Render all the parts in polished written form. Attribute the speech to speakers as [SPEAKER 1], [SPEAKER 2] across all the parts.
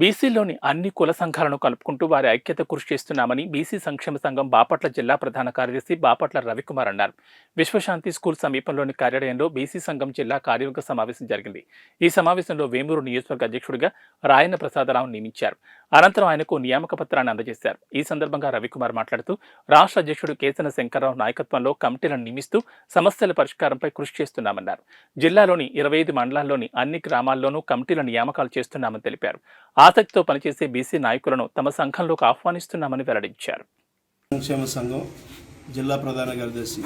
[SPEAKER 1] బీసీలోని అన్ని కుల సంఘాలను కలుపుకుంటూ వారి ఐక్యత కృషి చేస్తున్నామని బీసీ సంక్షేమ సంఘం బాపట్ల జిల్లా ప్రధాన కార్యదర్శి బాపట్ల రవికుమార్ అన్నారు. విశ్వశాంతి స్కూల్ సమీపంలోని కార్యాలయంలో బీసీ సంఘం జిల్లా కార్యవర్గ సమావేశం జరిగింది. ఈ సమావేశంలో వేమూరు నియోజకవర్గ అధ్యక్షుడిగా రాయన ప్రసాదరావు నియమించారు. అనంతరం ఆయనకు నియామక పత్రాన్ని అందజేశారు. ఈ సందర్భంగా రవికుమార్ మాట్లాడుతూ రాష్ట్ర అధ్యక్షుడు కేసన శంకర్రావు నాయకత్వంలో కమిటీలను నియమిస్తూ సమస్యల పరిష్కారంపై కృషి చేస్తున్నామన్నారు. జిల్లాలోని 25 మండలాల్లోని అన్ని గ్రామాల్లోనూ కమిటీల నియామకాలు చేస్తున్నామని తెలిపారు. ఆసక్తితో పనిచేసే బీసీ నాయకులను తమ సంఘంలోకి ఆహ్వానిస్తున్నామని వెల్లడించారు.
[SPEAKER 2] సంక్షేమ సంఘం జిల్లా ప్రధాన కార్యదర్శి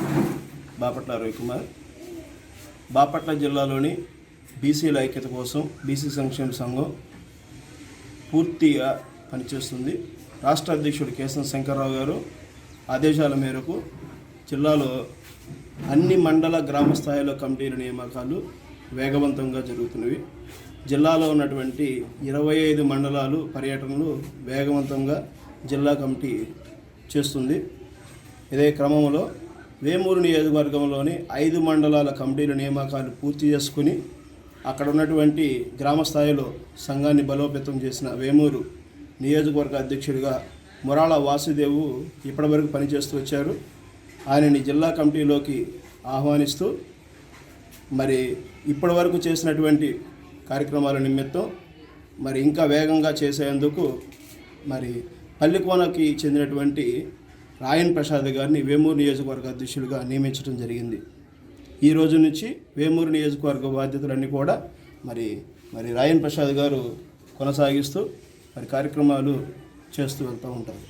[SPEAKER 2] బాపట్ల రవికుమార్. బాపట్ల జిల్లాలోని బీసీల ఐక్యత కోసం బీసీ సంక్షేమ సంఘం పూర్తిగా పనిచేస్తుంది. రాష్ట్ర అధ్యక్షుడు కేసన శంకర్రావు గారు ఆదేశాల మేరకు జిల్లాలో అన్ని మండల గ్రామ స్థాయిలో కమిటీల నియామకాలు వేగవంతంగా జరుగుతున్నవి. జిల్లాలో ఉన్నటువంటి 25 మండలాలు పర్యటనలు వేగవంతంగా జిల్లా కమిటీ చేస్తుంది. ఇదే క్రమంలో వేమూరు నియోజకవర్గంలోని 5 మండలాల కమిటీల నియామకాలు పూర్తి చేసుకుని అక్కడ ఉన్నటువంటి గ్రామ స్థాయిలో సంఘాన్ని బలోపేతం చేసిన వేమూరు నియోజకవర్గ అధ్యక్షుడిగా మురాళ వాసుదేవు ఇప్పటివరకు పనిచేస్తూ వచ్చారు. ఆయనని జిల్లా కమిటీలోకి ఆహ్వానిస్తూ మరి ఇప్పటివరకు చేసినటువంటి కార్యక్రమాల నిమిత్తం మరి ఇంకా వేగంగా చేసేందుకు మరి పల్లికోనకి చెందినటువంటి రాయన్ ప్రసాద్ గారిని వేమూరు నియోజకవర్గ అధ్యక్షుడిగా నియమించడం జరిగింది. ఈ రోజు నుంచి వేమూరు నియోజకవర్గ బాధ్యతలన్నీ కూడా మరి రాయన్ ప్రసాద్ గారు కొనసాగిస్తూ మరి కార్యక్రమాలు చేస్తూ వెళ్తూ ఉంటారు.